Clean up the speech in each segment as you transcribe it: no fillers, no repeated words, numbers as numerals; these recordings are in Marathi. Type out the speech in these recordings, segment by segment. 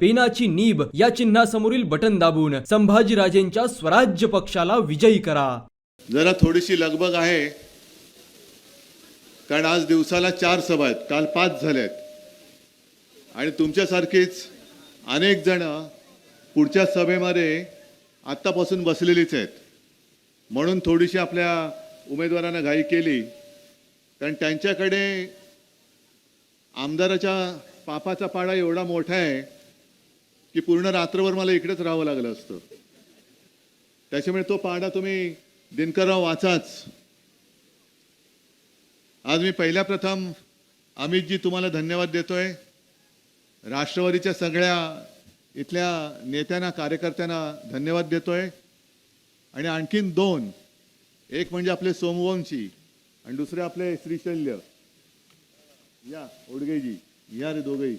पेनाची नीब या चिन्हासमोरील बटन दाबून संभाजीराजेंच्या स्वराज्य पक्षाला विजयी करा. जरा थोडीशी लगबग आहे, कारण आज दिवसाला 4 सभा आहेत, काल 5 झाल्यात आणि तुमच्यासारखीच अनेक जण पुढच्या सभेमध्ये आत्तापासून बसलेलीच आहेत. म्हणून थोडीशी आपल्या उमेदवारांना घाई केली, कारण त्यांच्याकडे आमदाराच्या पापाचा पाडा एवढा मोठा आहे की पूर्ण रात्रभर मला इकडेच राहावं लागलं असतं. त्याच्यामुळे तो पाडा तुम्ही दिनकरराव वाचाच. आज मी पहिल्या प्रथम अमितजी तुम्हाला धन्यवाद देतोय. राष्ट्रवादीच्या सगळ्या इथल्या नेत्यांना कार्यकर्त्यांना धन्यवाद देतोय. आणि आणखीन 2, एक म्हणजे आपले सोमवंशी आणि दुसरे आपले श्रीशल्य, या ओडगेजी, या रे दोघेही,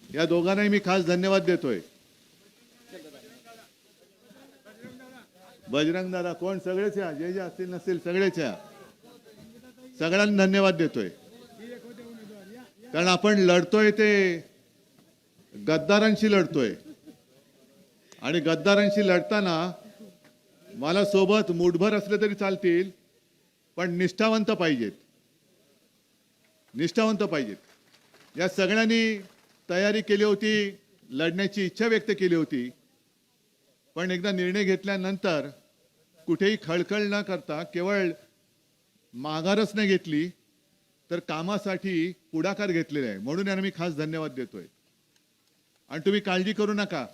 या दोघांनाही मी खास धन्यवाद देतोय. बजरंग दादा कोण, सगळेच या, जे जे असतील नसतील सगळेच या, सगळ्यांना धन्यवाद देतोय. कारण आपण लढतोय ते गद्दारांशी लढतोय आणि गद्दारांशी लढताना मला सोबत मुठभर असले तरी चालतील, पण निष्ठावंत पाहिजेत, निष्ठावंत पाहिजेत. या सगळ्यांनी तयारी केली होती, लढण्याची इच्छा व्यक्त केली होती, पण एकदा निर्णय घेतल्यानंतर कुठेही खळखळ न करता केवळ माघारच नाही घेतली, तर कामासाठी पुढाकार घेतलेला आहे. म्हणून यांना मी खास धन्यवाद देतोय. आणि तुम्ही काळजी करू नका,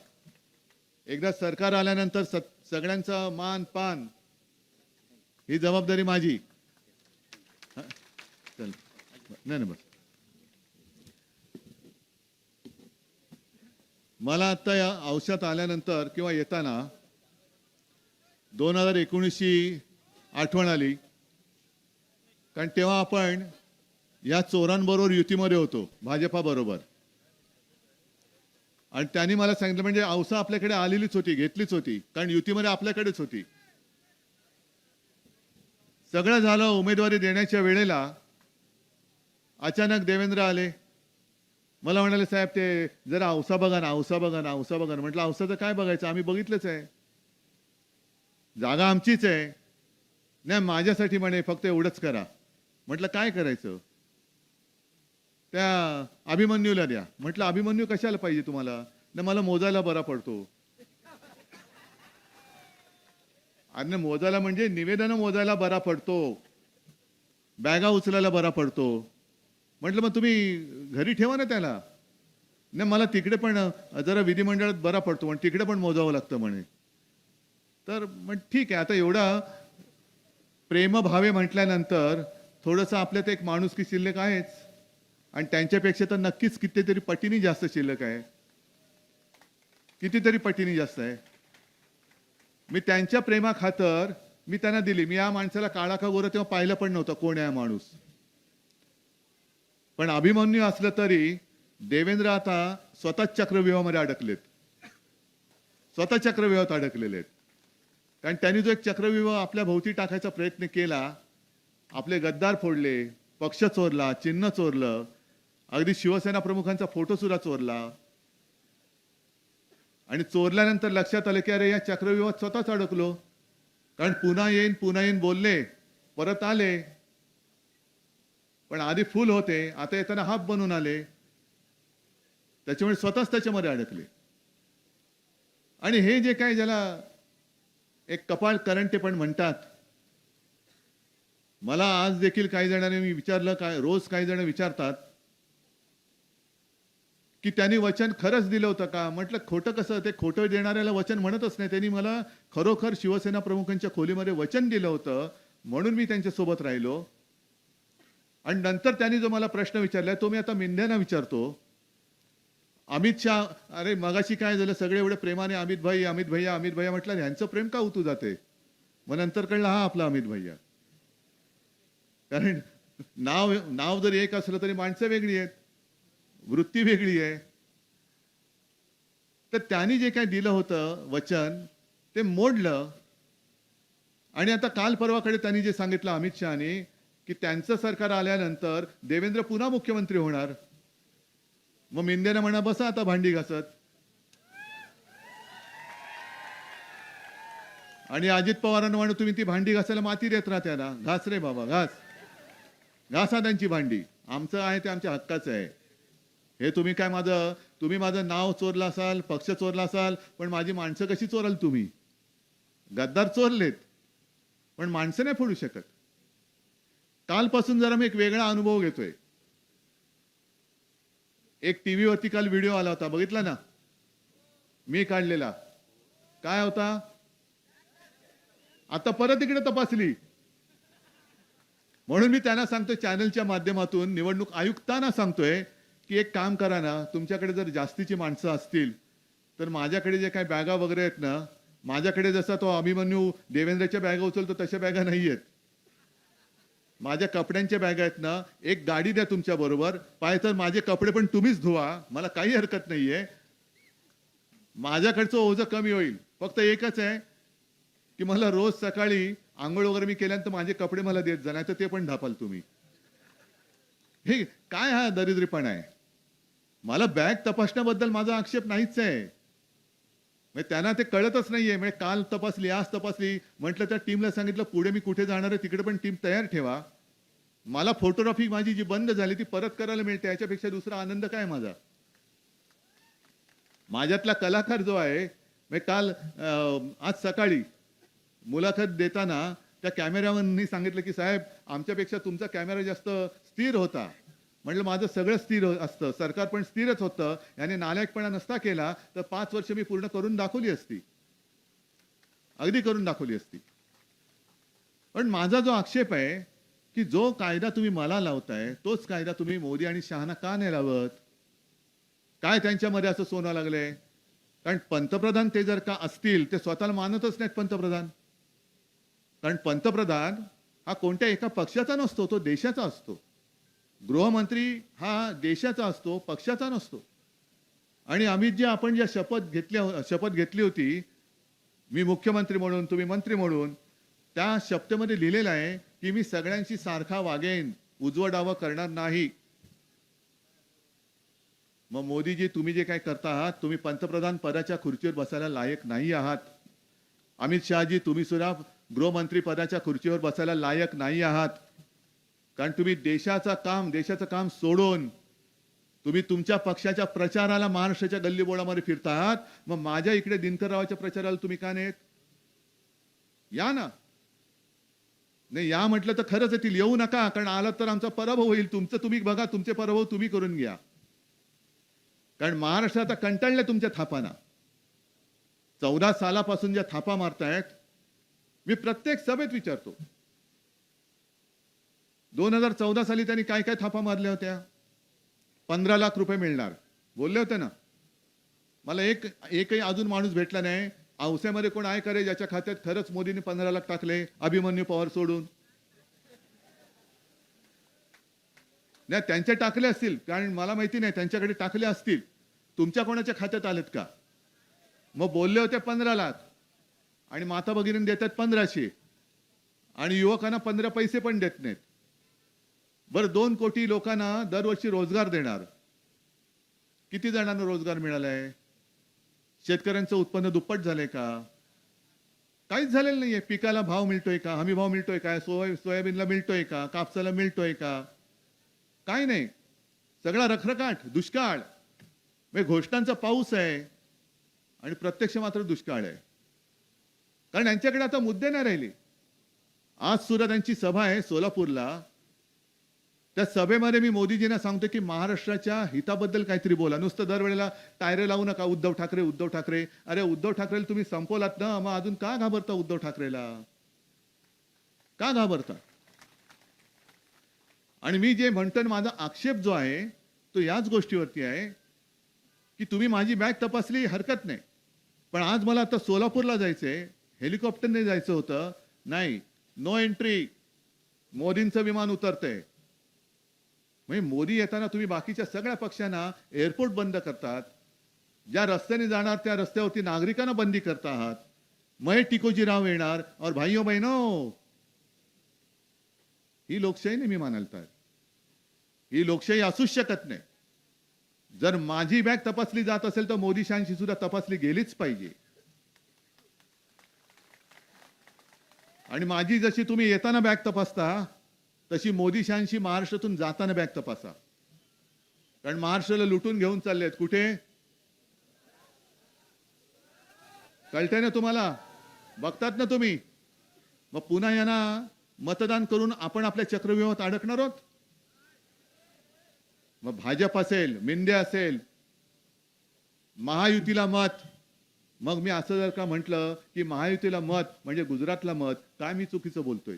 एकदा सरकार आल्यानंतर सगळ्यांचा मान पान ही जबाबदारी माझी. चल नाही बस. मला आता या औषधात आल्यानंतर किंवा येताना 2019ची आठवण आली, कारण तेव्हा आपण या चोरांबरोबर युतीमध्ये होतो, भाजपाबरोबर. आणि त्यांनी मला सांगितलं, म्हणजे औसा आपल्याकडे आलेलीच होती, घेतलीच होती, कारण युतीमध्ये आपल्याकडेच होती. सगळं झालं, उमेदवारी देण्याच्या वेळेला अचानक देवेंद्र आले. मला म्हणाले, साहेब ते जरा औसा बघा ना, औसा बघा ना, औसा बघा ना. म्हटलं औसाचं काय बघायचं, आम्ही बघितलंच आहे, जागा आमचीच आहे. नाही माझ्यासाठी म्हणे फक्त एवढंच करा. म्हटलं काय करायचं, त्या अभिमन्यूला द्या. म्हटलं अभिमन्यू कशाला पाहिजे तुम्हाला. नाही मला मोजायला बरा पडतो. आणि मोजायला म्हणजे निवेदन मोजायला बरा पडतो, बॅगा उचलायला बरा पडतो. म्हटलं मग तुम्ही घरी ठेवा ना त्याला. नाही मला तिकडे पण जरा विधिमंडळात बरा पडतो, पण तिकडे पण मोजावं लागतं म्हणे. तर मग ठीक आहे, आता एवढा प्रेमभावे म्हटल्यानंतर थोडंसं आपल्यात एक माणुसकी शिल्लक आहेच, आणि त्यांच्यापेक्षा तर नक्कीच कितीतरी पटीने जास्त शिल्लक आहे, कितीतरी पटीने जास्त आहे. मी त्यांच्या प्रेमाखातर मी त्यांना दिली. मी या माणसाला काळा का गोरा तेव्हा पाहिलं पण नव्हतं कोण आहे माणूस. पण अभिमन्यू असलं तरी देवेंद्र आता स्वतः चक्रव्यूहामध्ये अडकलेत, स्वतः चक्रव्यूहात अडकलेले आहेत. कारण त्यांनी जो एक चक्रव्यूह आपल्या भोवती टाकायचा प्रयत्न केला, आपले गद्दार फोडले, पक्ष चोरला, चिन्ह चोरलं, अगदी शिवसेना प्रमुखांचा फोटो सुद्धा चोरला. आणि चोरल्यानंतर लक्षात आलं की अरे या चक्रव्यूहात स्वतःच अडकलो. कारण पुन्हा येईन बोलले, परत आले, पण आधी फुल होते, आता येताना हाफ बनून आले. त्याच्यामुळे स्वतःच त्याच्यामध्ये अडकले. आणि हे जे काय ज्याला एक कपाळ करंटे पण म्हणतात, मला आज देखील काही जणांनी मी विचारलं, काय रोज काही जण विचारतात की त्यांनी वचन खरंच दिलं होतं का. म्हटलं खोटं कसं, ते खोटं देणाऱ्याला वचन म्हणतच नाही. त्यांनी मला खरोखर शिवसेना प्रमुखांच्या खोलीमध्ये वचन दिलं होतं, म्हणून मी त्यांच्यासोबत राहिलो. आणि नंतर त्यांनी जो मला प्रश्न विचारला तो मी आता मिंद्यांना विचारतो. अमित शाह, अरे मगाशी काय झालं, सगळे एवढे प्रेमाने अमित भाई अमित भैया अमित भैया म्हटलं, ह्यांचं प्रेम का उतू जाते. मग नंतर कळलं हा आपला अमित भैया. कारण नाव जरी एक असलं तरी माणसं वेगळी आहेत, वृत्ती वेगळी आहे. तर त्यांनी जे काय दिलं होतं वचन ते मोडलं. आणि आता काल परवाकडे त्यांनी जे सांगितलं अमित शहानी की त्यांचं सरकार आल्यानंतर देवेंद्र पुन्हा मुख्यमंत्री होणार. मग मिंदेनं म्हणा बसा आता भांडी घासत. आणि अजित पवारांना म्हणून तुम्ही ती भांडी घासायला माती देत राहत्या ना. घास रे बाबा घास. घासा त्यांची भांडी. आमचं आहे ते आमच्या हक्काचं आहे. हे तुम्ही माझं नाव चोरलं असाल, पक्ष चोरला असाल, पण माझी माणसं कशी चोराल तुम्ही? गद्दार चोरलेत, पण माणसं नाही फोडू शकत. कालपासून जरा मी एक वेगळा अनुभव घेतोय. एक टीव्ही वरती काल व्हिडिओ आला होता, बघितला ना? मी काढलेला. काय होता? आता परत इकडे तपासली. म्हणून मी त्यांना सांगतोय, चॅनलच्या माध्यमातून निवडणूक आयुक्तांना सांगतोय की एक काम करा ना, तुमच्याकडे जर जास्तीची माणसं असतील तर माझ्याकडे जे काही बॅगा वगैरे आहेत ना, माझ्याकडे जसा तो अभिमन्यू देवेंद्रच्या बॅगा उचलतो तशा बॅगा नाही आहेत. माझ्या कपड्यांच्या बॅगा आहेत ना, एक गाडी द्या तुमच्या बरोबर. पाहिजे तर माझे कपडे पण तुम्हीच धुवा, मला काही हरकत नाहीये. माझ्याकडचं ओझं कमी होईल. फक्त एकच आहे की मला रोज सकाळी आंघोळ वगैरे मी केल्यानंतर माझे कपडे मला देत जा, नाही तर ते पण ढापाल तुम्ही. हे काय हा दरिद्रीपणा आहे? मला बॅग तपासण्याबद्दल माझा आक्षेप नाहीच आहे. म्हणजे त्यांना ते कळतच नाहीये. म्हणजे काल तपासली, आज तपासली, म्हटलं त्या टीमला सांगितलं पुढे मी कुठे जाणार आहे तिकडे पण टीम तयार ठेवा. मला फोटोग्राफी माझी जी बंद झाली ती परत करायला मिळते, याच्यापेक्षा दुसरा आनंद काय माझा? माझ्यातला कलाकार जो आहे, म्हणजे काल आज सकाळी मुलाखत देताना त्या कॅमेरामॅननी सांगितलं की साहेब आमच्यापेक्षा तुमचा कॅमेरा जास्त स्थिर होता. म्हटलं माझं सगळं स्थिर असतं, सरकार पण स्थिरच होतं. याने नालायकपणा नसता केला तर 5 वर्ष मी पूर्ण करून दाखवली असती, अगदी करून दाखवली असती. पण माझा जो आक्षेप आहे की जो कायदा तुम्ही मला लावताय तोच कायदा तुम्ही मोदी आणि शहाना का नाही लावत? काय त्यांच्यामध्ये असं सोनं लागलंय? कारण पंतप्रधान ते जर का असतील ते स्वतःला मानतच नाहीत पंतप्रधान. कारण पंतप्रधान हा कोणत्या एका पक्षाचा नसतो, तो देशाचा असतो. गृहमंत्री हा देशाचा असतो, पक्षाचा नसतो. आणि अमित जी आपण ज्या शपथ घेतली होती, मी मुख्यमंत्री म्हणून तुम्ही मंत्री म्हणून, त्या शपथेमध्ये लिहिलेलं आहे की मी सगळ्यांशी सारखा वागेन, उजवडावं करणार नाही. मग मोदीजी तुम्ही जे काय करता आहात, तुम्ही पंतप्रधान पदाच्या खुर्चीवर बसायला लायक नाही आहात. अमित शहाजी तुम्ही सुद्धा गृहमंत्री पदाच्या खुर्चीवर बसायला लायक नाही आहात. कारण तुम्ही देशाचं काम सोडून तुम्ही तुमच्या पक्षाच्या प्रचाराला महाराष्ट्राच्या गल्लीबोळामध्ये फिरता आहात. मग माझ्या इकडे दिनकररावाच्या प्रचाराला तुम्ही का नाहीत? या ना. नाही या म्हटलं तर खरंच येतील, येऊ नका. कारण आलात तर आमचा पराभव होईल. तुमचं तुम्ही बघा, तुमचे पराभव तुम्ही करून घ्या. कारण महाराष्ट्र आता कंटाळले तुमच्या थापांना. 14 सालापासून ज्या थापा मारतायत, मी प्रत्येक सभेत विचारतो 2014 साली त्यांनी काय काय थापा मारल्या होत्या? 15 लाख रुपये मिळणार बोलले होते ना. मला एकही अजून माणूस भेटला नाही औस्यामध्ये कोण आहे करे ज्याच्या खात्यात खरंच मोदींनी 15 लाख टाकले, अभिमन्यू पवार सोडून. नाही त्यांचे टाकले असतील, कारण मला माहिती नाही, त्यांच्याकडे टाकले असतील. तुमच्या कोणाच्या खात्यात आलेत का? मग बोलले होते 15 लाख आणि माता भगिनींना देतात 1500 आणि युवकांना 15 पैसे पण देत नाहीत. बरं 2 कोटी लोकांना दरवर्षी रोजगार देणार. किती जणांना रोजगार मिळालाय? शेतकऱ्यांचं उत्पन्न दुप्पट झालंय का? काहीच झालेलं नाहीये. पिकाला भाव मिळतोय का? हमी भाव मिळतोय का? सोयाबीनला मिळतोय का? कापसाला मिळतोय का? काय नाही. सगळा रखरखाट, दुष्काळ. म्हणजे घोषणांचा पाऊस आहे आणि प्रत्यक्ष मात्र दुष्काळ आहे. कारण यांच्याकडे आता मुद्दे नाही राहिले. आज सुद्धा त्यांची सभा आहे सोलापूरला. त्या सभेमध्ये मी मोदीजींना सांगतो की महाराष्ट्राच्या हिताबद्दल काहीतरी बोला. नुसतं दरवेळेला टायरे लावू नका, उद्धव ठाकरे उद्धव ठाकरे. अरे उद्धव ठाकरेला तुम्ही संपवलात ना, मग अजून का घाबरता उद्धव ठाकरेला? का घाबरता? आणि मी जे म्हणतो माझा आक्षेप जो आहे तो याच गोष्टीवरती आहे की तुम्ही माझी बॅग तपासली हरकत नाही, पण आज मला आता सोलापूरला जायचंय, हेलिकॉप्टरने जायचं होतं. नाही, नो एंट्री. मोदींचं विमान उतरतंय. म्हणजे मोदी येताना तुम्ही बाकीच्या सगळ्या पक्षांना एअरपोर्ट बंद करतात. ज्या रस्त्याने जाणार त्या रस्त्यावरती नागरिकांना बंदी करता आहात. मैं टिकोजीराव येणार और भाइयों बहनों, ही लोकशाही नाही मी मानायला तयार. ही लोकशाही असूच शकत नाही. जर माझी बॅग तपासली जात असेल तर मोदी शहांची सुद्धा तपासली गेलीच पाहिजे. आणि माझी जशी तुम्ही येताना बॅग तपासता तशी मोदी शहांशी महाराष्ट्रातून जाताना बॅग तपासा. कारण महाराष्ट्राला लुटून घेऊन चाललेत. कुठे कळतंय ना तुम्हाला? बघतात ना तुम्ही? मग पुन्हा यांना मतदान करून आपण आपल्या चक्रव्यूहात अडकणार आहोत. मग भाजप असेल, मिंदे असेल, महायुतीला मत. मग मी असं जर का म्हटलं की महायुतीला मत म्हणजे गुजरातला मत, काय मी चुकीचं बोलतोय?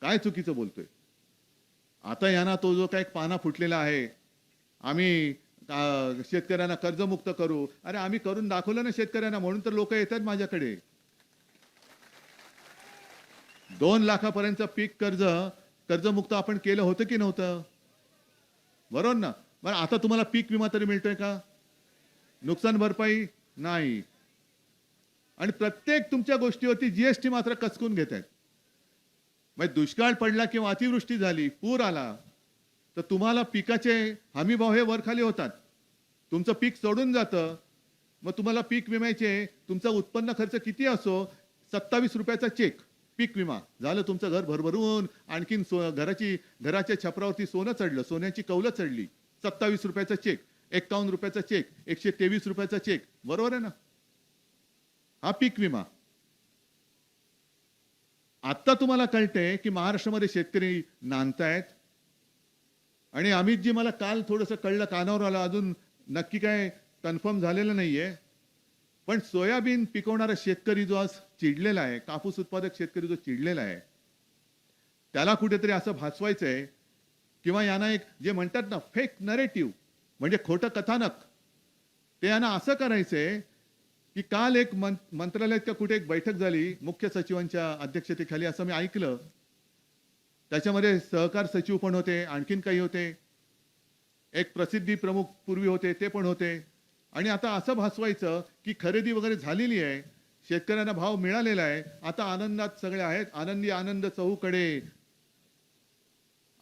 काय चुकीचं बोलतोय? आता यांना तो जो काही पाना फुटलेला आहे, आम्ही शेतकऱ्यांना कर्जमुक्त करू. अरे आम्ही करून दाखवलं ना शेतकऱ्यांना, म्हणून तर लोक येतात माझ्याकडे. 2 लाखापर्यंत पीक कर्जमुक्त आपण केलं होतं की नव्हतं? बरोबर ना? बरं, आता तुम्हाला पीक विमा तरी मिळतोय का? नुकसान भरपाई नाही. आणि प्रत्येक तुमच्या गोष्टीवरती जीएसटी मात्र कचकून घेत आहेत. मग दुष्काळ पडला किंवा अतिवृष्टी झाली, पूर आला, तर तुम्हाला पिकाचे हमी भाव हे वरखाली होतात. तुमचं पीक सोडून जातं. मग तुम्हाला पीक विम्याचे तुमचा उत्पन्न खर्च किती असो, 27 रुपयाचा चेक पीक विमा झालं. तुमचं घर भरभरून आणखीन घराच्या छपरावरती सोनं चढलं, सोन्याची कौलं चढली. 27 रुपयाचा चेक, 51 रुपयाचा चेक, 123 रुपयाचा चेक. बरोबर आहे ना? हा पीक विमा. आता तुम्हाला कळतंय की महाराष्ट्रामध्ये शेतकरी नांदतायत. आणि अमितजी, मला काल थोडंसं कळलं, कानावर आलं, अजून नक्की काय कन्फर्म झालेलं नाहीये, पण सोयाबीन पिकवणारा शेतकरी जो आज चिडलेला आहे, कापूस उत्पादक शेतकरी जो चिडलेला आहे, त्याला कुठेतरी असं भासवायचंय किंवा यांना एक जे म्हणतात ना फेक नरेटिव्ह म्हणजे खोटं कथानक, ते यांना असं करायचंय की काल एक मंत्रालयात का कुठे एक बैठक झाली मुख्य सचिवांच्या अध्यक्षतेखाली, असं मी ऐकलं. त्याच्यामध्ये सहकार सचिव पण होते, आणखीन काही होते, एक प्रसिद्धी प्रमुख पूर्वी होते ते पण होते. आणि आता असं भासवायचं की खरेदी वगैरे झालेली आहे, शेतकऱ्यांना भाव मिळालेला आहे, आता आनंदात सगळे आहेत, आनंदी आनंद चहूकडे,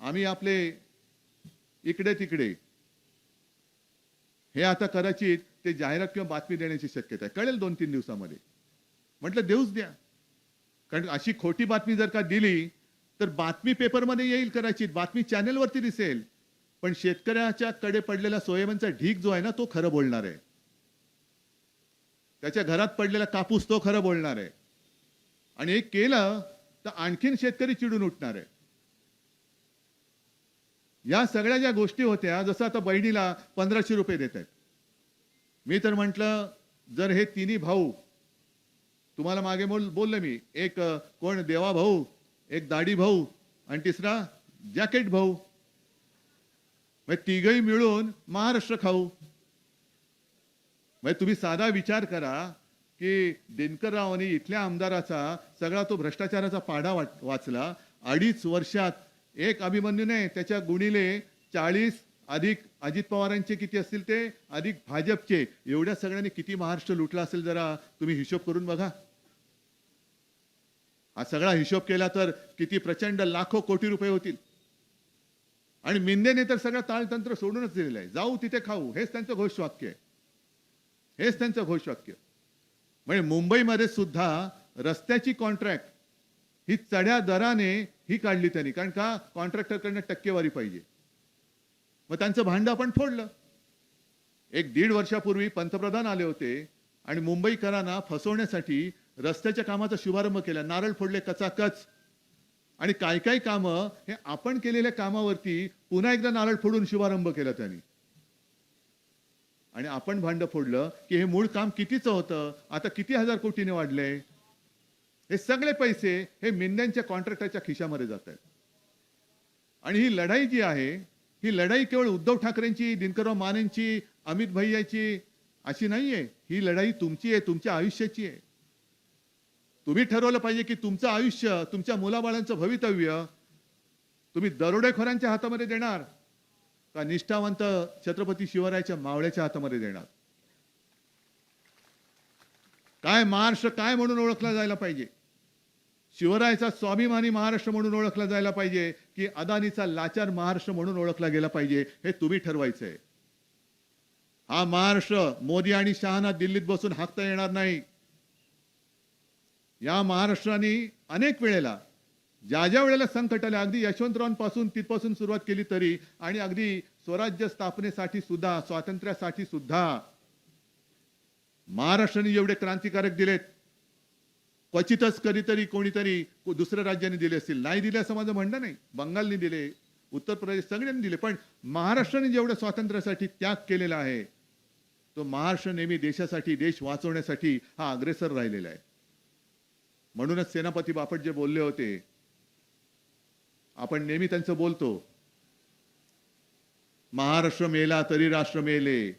आम्ही आपले इकडे तिकडे. हे आता कदाचित ते जाहिरात किंवा बातमी देण्याची शक्यता आहे. कळेल 2-3 दिवसामध्ये. म्हटलं देऊच द्या. कारण अशी खोटी बातमी जर का दिली तर बातमी पेपरमध्ये येईल, कदाचित बातमी चॅनेलवरती दिसेल, पण शेतकऱ्याच्या कडे पडलेला सोयाबीनचा ढीग जो आहे ना, तो खरं बोलणार आहे. त्याच्या घरात पडलेला कापूस तो खरं बोलणार आहे. आणि हे केलं तर आणखीन शेतकरी चिडून उठणार आहे. या सगळ्या ज्या गोष्टी होत्या, जसं आता बहिणीला 1500 रुपये देत आहेत. मी तर म्हटलं, जर हे तिन्ही भाऊ, तुम्हाला मागे बोललो मी, एक कोण देवा भाऊ, एक दाढी भाऊ आणि तिसरा जॅकेट भाऊ, मग तिघही मिळून महाराष्ट्र खाऊ. मग तुम्ही साधा विचार करा की दिनकररावांनी इथल्या आमदाराचा सगळा तो भ्रष्टाचाराचा पाढा वाचला. 2.5 वर्षात एक अभिमन्यू नाही, त्याच्या गुणिले 40 अधिक अजित पवारांचे किती असतील ते, अधिक भाजपचे, एवढ्या सगळ्यांनी किती महाराष्ट्र लुटला असेल, जरा तुम्ही हिशोब करून बघा. हा सगळा हिशोब केला तर किती प्रचंड लाखो कोटी रुपये होतील. आणि मिंदेने तर सगळं ताळतंत्र सोडूनच दिलेलं आहे. जाऊ तिथे खाऊ, हेच त्यांचं घोषवाक्य आहे. हेच त्यांचं घोषवाक्य. म्हणजे मुंबईमध्ये सुद्धा रस्त्याची कॉन्ट्रॅक्ट ही चढ्या दराने ही काढली त्यांनी. कारण का? कॉन्ट्रॅक्टरकडनं टक्केवारी पाहिजे. मग त्यांचं भांडं आपण फोडलं. 1-1.5 वर्षापूर्वी पंतप्रधान आले होते आणि मुंबईकरांना फसवण्यासाठी रस्त्याच्या कामाचा शुभारंभ केला. नारळ फोडले कचाकच. आणि काय काय कामं हे आपण केलेल्या कामावरती पुन्हा एकदा नारळ फोडून शुभारंभ केला त्यांनी. आणि आपण भांडं फोडलं की हे मूळ काम कितीचं होतं, आता किती हजार कोटीने वाढले. हे सगळे पैसे हे मिंद्यांच्या कॉन्ट्रॅक्टरच्या खिशामध्ये जात आहेत. आणि ही लढाई जी आहे, ही लढाई केवळ उद्धव ठाकरेंची, दिनकरराव मानेंची, अमित भैयाची अशी नाहीये. ही लढाई तुमची आहे, तुमच्या आयुष्याची आहे. तुम्ही ठरवलं पाहिजे की तुमचं आयुष्य, तुमच्या मुलाबाळांचं भवितव्य तुम्ही दरोडेखोरांच्या हातामध्ये देणार का निष्ठावंत छत्रपती शिवरायाच्या मावळ्याच्या हातामध्ये देणार. काय महाराष्ट्र काय म्हणून ओळखला जायला पाहिजे? शिवरायाचा स्वाभिमानी महाराष्ट्र म्हणून ओळखला जायला पाहिजे की अदानीचा लाचार महाराष्ट्र म्हणून ओळखला गेला पाहिजे, हे तुम्ही ठरवायचंय. हा महाराष्ट्र मोदी आणि शहाना दिल्लीत बसून हाकता येणार नाही. या महाराष्ट्राने अनेक वेळेला ज्या ज्या वेळेला संकट आले, अगदी यशवंतरावांपासून तिथपासून सुरुवात केली तरी, आणि अगदी स्वराज्य स्थापनेसाठी सुद्धा, स्वातंत्र्यासाठी सुद्धा महाराष्ट्राने एवढे क्रांतिकारक दिलेत. क्वचितच कधीतरी कोणीतरी दुसऱ्या राज्याने दिले असतील, नाही दिले असं माझं म्हणणं नाही. बंगालने दिले, उत्तर प्रदेश सगळ्यांनी दिले, पण महाराष्ट्राने जेवढं स्वातंत्र्यासाठी त्याग केलेला आहे तो महाराष्ट्र नेहमी देशासाठी, देश वाचवण्यासाठी हा अग्रेसर राहिलेला आहे. म्हणूनच सेनापती बापट जे बोलले होते, आपण नेहमी त्यांचं बोलतो, महाराष्ट्र मेला तरी राष्ट्र मेले,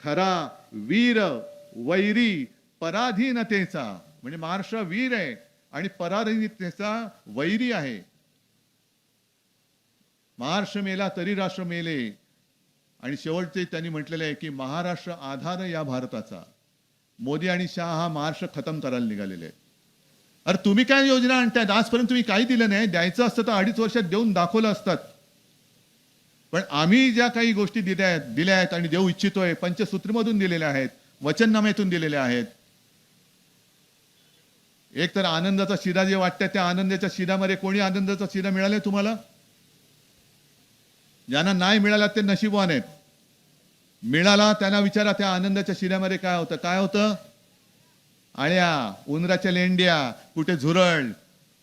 खरा वीर वैरी पराधीनतेचा. म्हणजे महाराष्ट्र वीर आहे आणि पराधीनतेचा वैरी आहे. महाराष्ट्र मेला तरी राष्ट्र मेले. आणि शेवटचे त्यांनी म्हटलेलं आहे की महाराष्ट्र आधार या भारताचा. मोदी आणि शाह हा महाराष्ट्र खतम करायला निघालेले आहेत. अरे तुम्ही काय योजना आणतायत? आजपर्यंत तुम्ही काही दिलं नाही. द्यायचं असतं तर 2.5 वर्षात देऊन दाखवलं असतात. पण आम्ही ज्या काही गोष्टी दिल्या आहेत आणि देऊ इच्छितोय, पंचसूत्रीमधून दिलेल्या आहेत, वचननाम्यातून दिलेल्या आहेत. एक तर आनंदाचा शिधा जे वाटतं, त्या आनंदाच्या शिधामध्ये कोणी आनंदाचा शिधा मिळालाय तुम्हाला? ज्यांना नाही मिळाला ते नशीबवान आहेत. मिळाला त्यांना विचारा त्या आनंदाच्या शिऱ्यामध्ये काय होतं. काय होतं? आळ्या, उंदराच्या लेंड्या, कुठे झुरळ,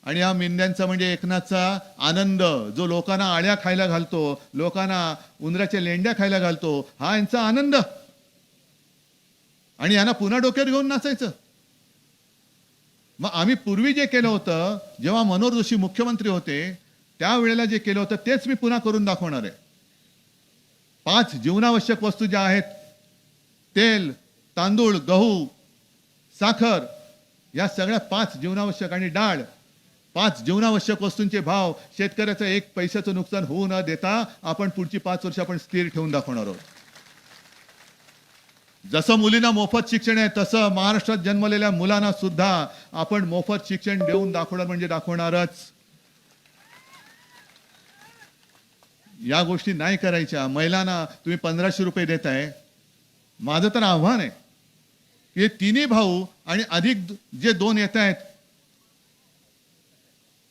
आणि हा मेंढ्यांचा म्हणजे एकनाथचा आनंद, जो लोकांना आळ्या खायला घालतो, लोकांना उंदराच्या लेंड्या खायला घालतो, हा यांचा आनंद. आणि यांना पुन्हा डोक्यावर घेऊन नाचायचं. मग आम्ही पूर्वी जे केलं होतं, जेव्हा मनोहर जोशी मुख्यमंत्री होते त्यावेळेला जे केलं होतं तेच मी पुन्हा करून दाखवणार आहे. 5 जीवनावश्यक वस्तू ज्या आहेत, तेल, तांदूळ, गहू, साखर, या सगळ्या 5 जीवनावश्यक, आणि डाळ, 5 जीवनावश्यक वस्तूंचे भाव शेतकऱ्याचं 1 पैशाचं नुकसान होऊ न देता आपण पुढची 5 वर्ष आपण स्थिर ठेवून दाखवणार आहोत. जसं मुलींना मोफत शिक्षण आहे तसं महाराष्ट्रात जन्मलेल्या मुलांना सुद्धा आपण मोफत शिक्षण देऊन दाखवणार म्हणजे दाखवणारच. या गोष्टी नाही करायच्या. महिलांना तुम्ही 1500 रुपये देताय. माझं तर आव्हान आहे की तिन्ही भाऊ आणि अधिक जे 2 येत आहेत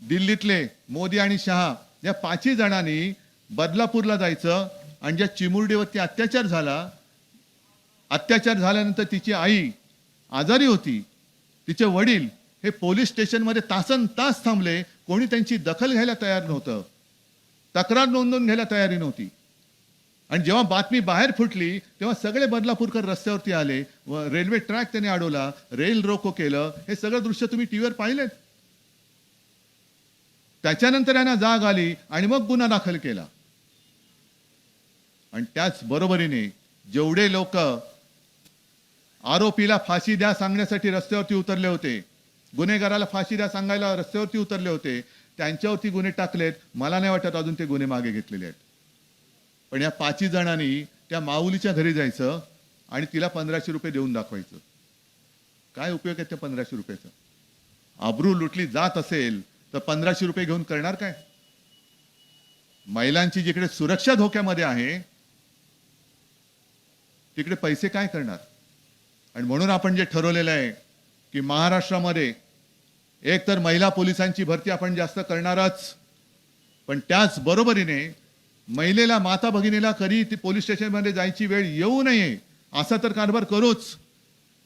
दिल्लीतले, मोदी आणि शहा, या 5ही जणांनी बदलापूरला जायचं, आणि ज्या चिमुरडीवरती अत्याचार झाल्यानंतर तिची आई आजारी होती, तिचे वडील हे पोलीस स्टेशनमध्ये तासनतास थांबले. कोणी त्यांची दखल घ्यायला तयार नव्हतं, तक्रार नोंदवून घ्यायला तयारी नव्हती. आणि जेव्हा बातमी बाहेर फुटली तेव्हा सगळे बदलापूरकर रस्त्यावरती आले, व रेल्वे ट्रॅक त्यांनी अडवला, रेल रोको केलं. हे सगळं दृश्य तुम्ही टीव्हीवर पाहिलेत. त्याच्यानंतर यांना जाग आली आणि मग गुन्हा दाखल केला. आणि त्याच बरोबरीने जेवढे लोक आरोपीला फाशी द्या सांगण्यासाठी रस्त्यावरती उतरले होते, गुन्हेगाराला फाशी द्या सांगायला रस्त्यावरती उतरले होते, त्यांच्यावरती गुन्हे टाकलेत. मला नाही वाटत अजून ते गुन्हे मागे घेतलेले आहेत. पण या 5ही जणांनी त्या माऊलीच्या घरी जायचं आणि तिला 1500 रुपये देऊन दाखवायचं. काय उपयोग आहे त्या 1500 रुपयाचा? आबरू लुटली जात असेल तर 1500 रुपये घेऊन करणार काय? महिलांची जिकडे सुरक्षा धोक्यामध्ये आहे तिकडे पैसे काय करणार? आणि म्हणून आपण जे ठरवलेलं आहे की महाराष्ट्रामध्ये एक तर महिला पोलिसांची भरती आपण जास्त करणारच, पण त्याच बरोबरीने महिलेला, माता भगिनीला कधी ती पोलीस स्टेशनमध्ये जायची वेळ येऊ नये असा तर कारभार करूच.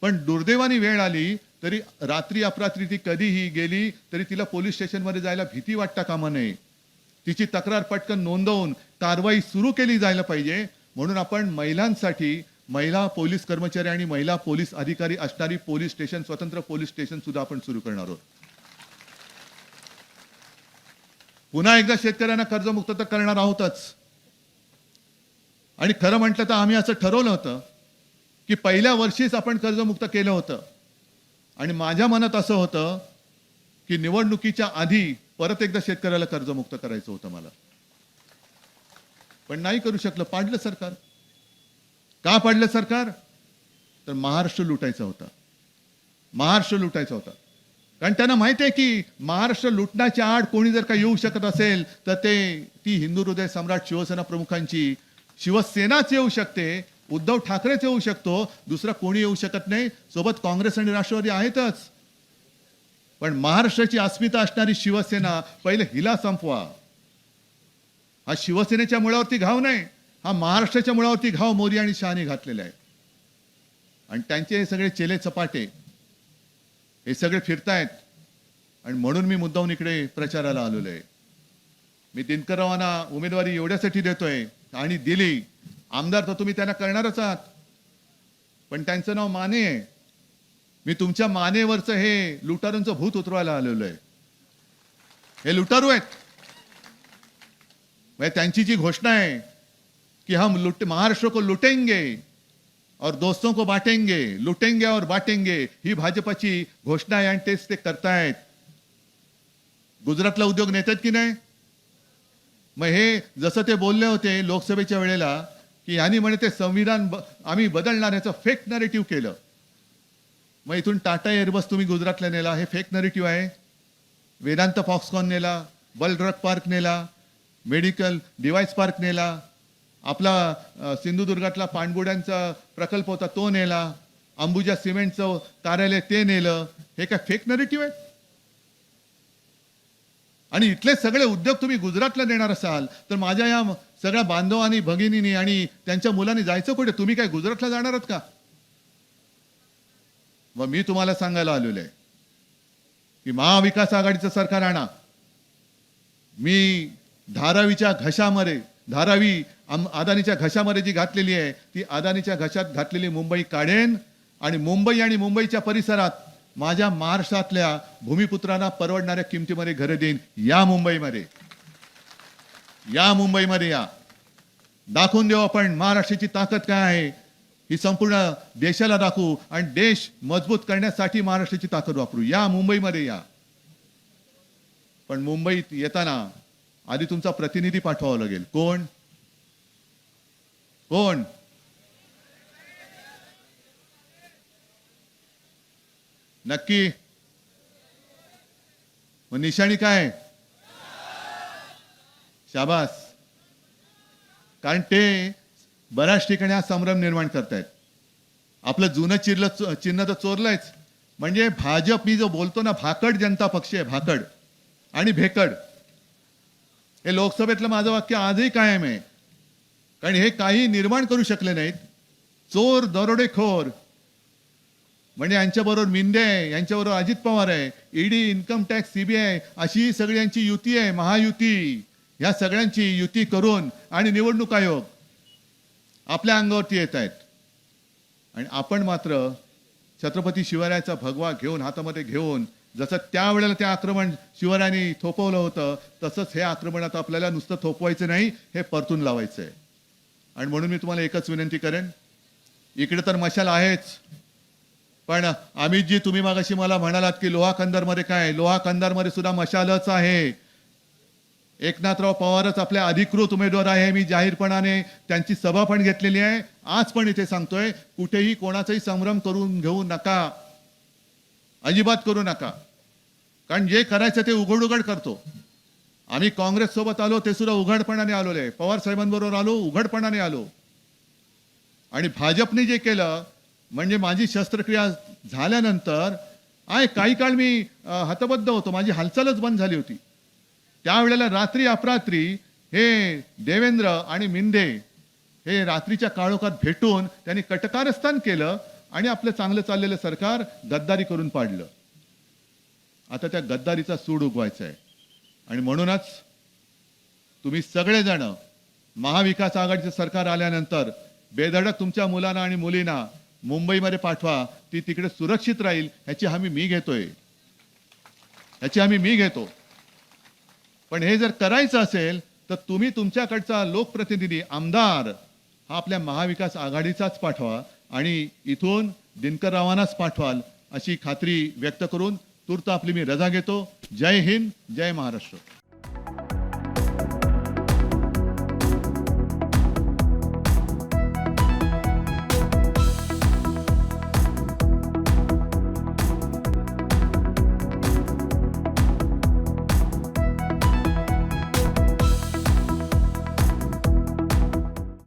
पण दुर्दैवाने वेळ आली तरी रात्री अपरात्री ती कधीही गेली तरी तिला पोलीस स्टेशनमध्ये जायला भीती वाटता कामा नये. तिची तक्रार पटकन नोंदवून कारवाई सुरू केली जायला पाहिजे. म्हणून आपण महिलांसाठी महिला पोलीस कर्मचारी आणि महिला पोलीस अधिकारी असणारी पोलीस स्टेशन, स्वतंत्र पोलीस स्टेशन सुद्धा आपण सुरू करणार आहोत. पुन्हा एकदा शेतकऱ्यांना कर्जमुक्त तर करणार आहोतच. आणि खरं म्हटलं तर आम्ही असं ठरवलं होतं की पहिल्या वर्षीच आपण कर्जमुक्त केलं होतं. आणि माझ्या मनात असं होतं की निवडणुकीच्या आधी परत एकदा शेतकऱ्याला कर्जमुक्त करायचं होतं मला. पण नाही करू शकलं. पाडलं सरकार. का पाडलं सरकार? तर महाराष्ट्र लुटायचा होता. महाराष्ट्र लुटायचा होता. कारण त्यांना माहिती आहे की महाराष्ट्र लुटण्याच्या आड कोणी जर का येऊ शकत असेल तर ती हिंदू हृदय सम्राट शिवसेना प्रमुखांची शिवसेनाच येऊ शकते, उद्धव ठाकरेच येऊ शकतो, दुसरा कोणी येऊ शकत नाही. सोबत काँग्रेस आणि राष्ट्रवादी आहेतच. पण महाराष्ट्राची अस्मिता असणारी शिवसेना पहिले हिला संपवा. हा शिवसेनेच्या मुळावरती घाव नाही, हा महाराष्ट्राच्या मुळावरती घाव मोदी आणि शहानी घातलेला आहे. आणि त्यांचे हे सगळे चेले चपाटे हे सगळे फिरतायत. आणि म्हणून मी मुद्दाहून इकडे प्रचाराला आलेलो आहे. मी दिनकररावांना उमेदवारी एवढ्यासाठी देतोय आणि दिली. आमदार तर तुम्ही त्यांना करणारच आहात, पण त्यांचं नाव माने आहे. मी तुमच्या मानेवरचं हे लुटारूंचं भूत उतरवायला आलेलो आहे. हे लुटारू आहेत. म्हणजे त्यांची जी घोषणा आहे की हम महाराष्ट्र को लुटेंगे और दोस्तों को बांटेंगे, लुटेंगे और बांटेंगे, ही भाजपाची घोषणा आहे आणि तेच ते करतायत. गुजरातला उद्योग नेतात की नाही? मग हे जसं ते बोलले होते लोकसभेच्या वेळेला की यांनी म्हणे ते संविधान आम्ही बदलणार, याचं फेक नरेटिव्ह केलं. मग इथून टाटा एअरबस तुम्ही गुजरातला नेला, हे फेक नरेटिव्ह आहे. वेदांत फॉक्सकॉन नेला, बल ड्रग पार्क नेला, मेडिकल डिव्हाइस पार्क नेला, आपला सिंधुदुर्गातला पाणबुड्यांचा प्रकल्प होता तो नेला, अंबुजा सिमेंटचं कार्यालय ते नेलं. हे काय फेक नरेटिव्ह आहे? आणि इथले सगळे उद्योग तुम्ही गुजरातला नेणार असाल तर माझ्या या सगळ्या बांधवांनी, भगिनींनी आणि त्यांच्या मुलांनी जायचं कुठे? तुम्ही काय गुजरातला जाणार आहात का? मग मी तुम्हाला सांगायला आलेलो आहे की महाविकास आघाडीचं सरकार आणा. मी धारावीच्या घशामध्ये, अदानीच्या घशामध्ये जी घातलेली आहे ती अदानीच्या घशात घातलेली मुंबई काढेन आणि मुंबई आणि मुंबईच्या परिसरात माझ्या महाराष्ट्रातल्या भूमिपुत्रांना परवडणाऱ्या किमतीमध्ये घरे देईन. या मुंबईमध्ये या दाखवून देऊ आपण महाराष्ट्राची ताकद काय आहे, ही संपूर्ण देशाला दाखवू आणि देश मजबूत करण्यासाठी महाराष्ट्राची ताकद वापरू. या मुंबईमध्ये या. पण मुंबईत येताना आधी तुमचा प्रतिनिधी पाठवावा लागेल. कोण? नक्की? मग निशाणी काय? शाबास. कारण ते बऱ्याच ठिकाणी हा संभ्रम निर्माण करतायत. आपलं जुनं चिन्ह तर चोरलंयच. म्हणजे भाजप, मी जो बोलतो ना, भाकड जनता पक्ष आहे, भाकड आणि भेकड. हे लोकसभेतलं माझं वाक्य आजही कायम आहे. कारण हे काही निर्माण करू शकले नाहीत. चोर, दरोडेखोर, म्हणजे यांच्याबरोबर मिंदे आहे, यांच्याबरोबर अजित पवार आहे, ईडी, इन्कम टॅक्स, सीबीआय, अशी सगळ्यांची युती आहे, महायुती. या सगळ्यांची युती करून आणि निवडणूक आयोग आपल्या अंगावरती येत आहेत. आणि आपण मात्र छत्रपती शिवरायाचा भगवा घेऊन, हातामध्ये घेऊन, जसं त्यावेळेला ते आक्रमण शिवरायांनी थोपवलं होतं तसंच हे आक्रमण आता आपल्याला नुसतं थोपवायचं नाही, हे परतून लावायचं आहे. आणि म्हणून मी तुम्हाला एकच विनंती करेन, इकडे तर मशाल आहेच, पण अमितजी तुम्ही मागाशी मला म्हणालात की लोहा कंदारमध्ये काय, लोहा कंदारमध्ये सुद्धा मशालच आहे. एकनाथराव पवारच आपल्या अधिकृत उमेदवार आहे. मी जाहीरपणाने त्यांची सभा पण घेतलेली आहे. आज पण इथे सांगतोय, कुठेही कोणाचाही संभ्रम करून घेऊ नका, अजिबात करू नका. कारण जे करायचं ते उघड उघड करतो. आम्ही काँग्रेस सोबत आलो ते सुद्धा उघडपणाने आलो आहे, पवार साहेबांबरोबर आलो, उघडपणाने आलो. आणि भाजपने जे केलं म्हणजे माझी शस्त्रक्रिया झाल्यानंतर काही काळ मी हतबद्ध होतो, माझी हालचालच बंद झाली होती. त्यावेळेला रात्री अपरात्री हे देवेंद्र आणि मिंदे हे रात्रीच्या काळोखात भेटून त्यांनी कटकारस्थान केलं आणि आपलं चांगलं चाललेलं सरकार गद्दारी करून पाडलं. आता त्या गद्दारीचा सूड उगवायचा आहे. आणि म्हणूनच तुम्ही सगळेजण महाविकास आघाडीचं सरकार आल्यानंतर बेधडक तुमच्या मुलांना आणि मुलींना मुंबईमध्ये पाठवा. ती तिकडे सुरक्षित राहील ह्याची हमी मी घेतो. पण हे जर करायचं असेल तर तुम्ही तुमच्याकडचा लोकप्रतिनिधी, आमदार हा आपल्या महाविकास आघाडीचाच पाठवा आणि इथून दिनकररावांनाच पाठवाल अशी खात्री व्यक्त करून तूर्त आपली मी रजा घेतो. जय हिंद, जय महाराष्ट्र.